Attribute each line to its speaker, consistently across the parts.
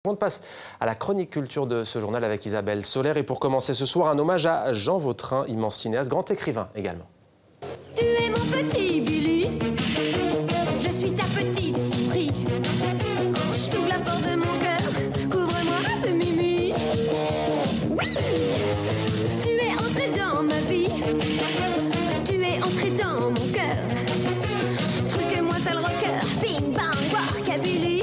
Speaker 1: On passe à la chronique culture de ce journal avec Isabelle Soler. Et pour commencer ce soir, un hommage à Jean Vautrin, immense cinéaste, grand écrivain également.
Speaker 2: Tu es mon petit Billy, je suis ta petite souris. Je t'ouvre la porte de mon cœur, couvre-moi de mimi. Oui, tu es entré dans ma vie, tu es entré dans mon cœur. Truc-moi sale rocker, bing bang, rockabilly.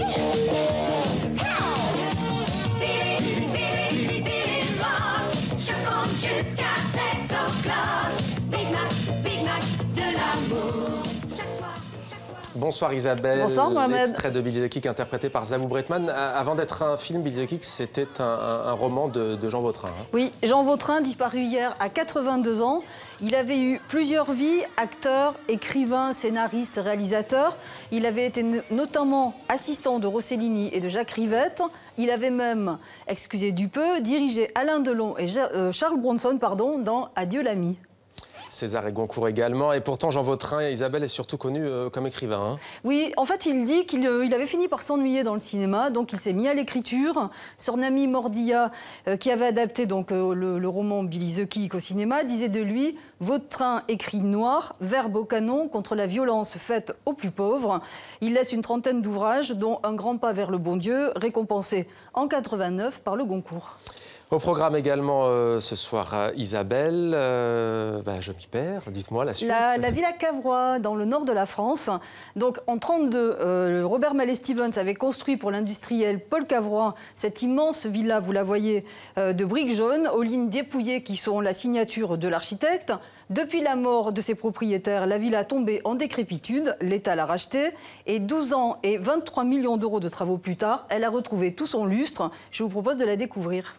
Speaker 2: Jusqu'à 7 o'clock, Big Mac de l'amour. Chaque soir.
Speaker 1: Bonsoir Isabelle.
Speaker 3: Bonsoir Mohamed.
Speaker 1: L'extrait de Billy the Kick interprété par Zabou Bretman. Avant d'être un film, Billy the Kick, c'était un roman de Jean Vautrin. Hein.
Speaker 3: Oui, Jean Vautrin, disparu hier à 82 ans. Il avait eu plusieurs vies, acteur, écrivain, scénariste, réalisateur. Il avait été notamment assistant de Rossellini et de Jacques Rivette. Il avait même, excusez du peu, dirigé Alain Delon et Charles Bronson dans Adieu l'ami.
Speaker 1: César et Goncourt également. Et pourtant, Jean Vautrin, Isabelle, est surtout connu comme écrivain. Hein.
Speaker 3: Oui, en fait, il dit qu'il avait fini par s'ennuyer dans le cinéma, donc il s'est mis à l'écriture. Son ami Mordilla, qui avait adapté donc, le roman Billy the Kick au cinéma, disait de lui « Vautrin écrit noir, verbe au canon contre la violence faite aux plus pauvres ». Il laisse une trentaine d'ouvrages, dont Un grand pas vers le bon Dieu, récompensé en 89 par le Goncourt.
Speaker 1: Au programme également ce soir, Isabelle, je m'y perds, dites-moi la suite.
Speaker 3: La Villa Cavrois, dans le nord de la France. Donc en 1932, Robert Mallet Stevens avait construit pour l'industriel Paul Cavrois cette immense villa, vous la voyez, de briques jaunes, aux lignes dépouillées qui sont la signature de l'architecte. Depuis la mort de ses propriétaires, la villa a tombé en décrépitude, l'État l'a rachetée et 12 ans et 23 millions d'euros de travaux plus tard, elle a retrouvé tout son lustre. Je vous propose de la découvrir.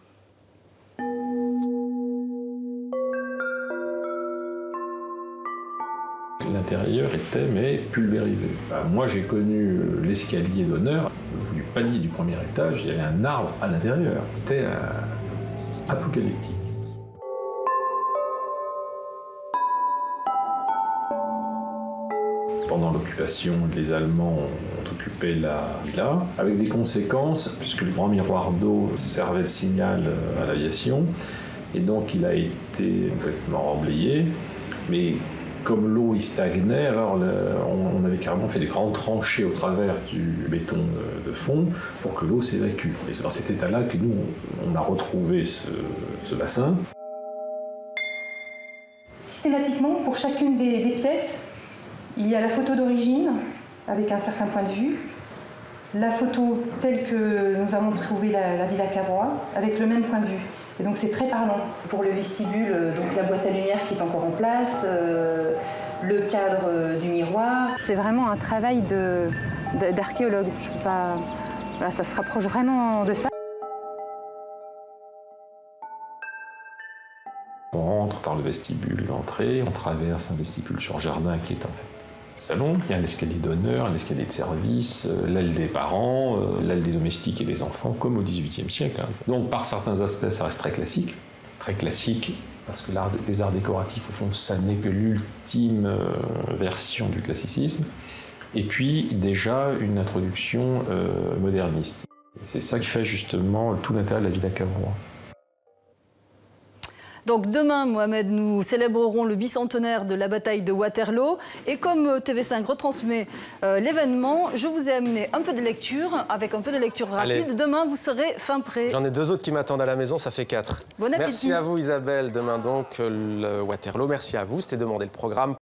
Speaker 4: L'intérieur était pulvérisé. Moi j'ai connu l'escalier d'honneur, du palier du premier étage, il y avait un arbre à l'intérieur. C'était apocalyptique. Pendant l'occupation, les Allemands ont occupé la villa, avec des conséquences, puisque le grand miroir d'eau servait de signal à l'aviation, et donc il a été complètement emblayé, mais comme l'eau y stagnait, alors on avait carrément fait des grandes tranchées au travers du béton de fond pour que l'eau s'évacue. Et c'est dans cet état-là que nous, on a retrouvé ce bassin.
Speaker 5: Systématiquement, pour chacune des pièces, il y a la photo d'origine, avec un certain point de vue, la photo telle que nous avons trouvé la Villa Cavrois, avec le même point de vue. Et donc c'est très parlant. Pour le vestibule, donc la boîte à lumière qui est encore en place, le cadre du miroir. C'est vraiment un travail d'archéologue. Je peux pas... Voilà, ça se rapproche vraiment de ça.
Speaker 4: On rentre par le vestibule d'entrée, on traverse un vestibule sur jardin qui est en fait salon. Il y a un escalier d'honneur, un escalier de service, l'aile des parents, l'aile des domestiques et des enfants, comme au XVIIIe siècle. Donc par certains aspects, ça reste très classique parce que les arts décoratifs, au fond, ça n'est que l'ultime version du classicisme. Et puis déjà une introduction moderniste. C'est ça qui fait justement tout l'intérêt de la Villa Cavrois.
Speaker 3: Donc demain, Mohamed, nous célébrerons le bicentenaire de la bataille de Waterloo. Et comme TV5 retransmet l'événement, je vous ai amené un peu de lecture, avec un peu de lecture rapide. Allez. Demain, vous serez fin prêt.
Speaker 1: J'en ai 2 autres qui m'attendent à la maison, ça fait 4.
Speaker 3: Bon appétit.
Speaker 1: Merci à vous Isabelle. Demain donc, le Waterloo. Merci à vous, c'était Demander le programme.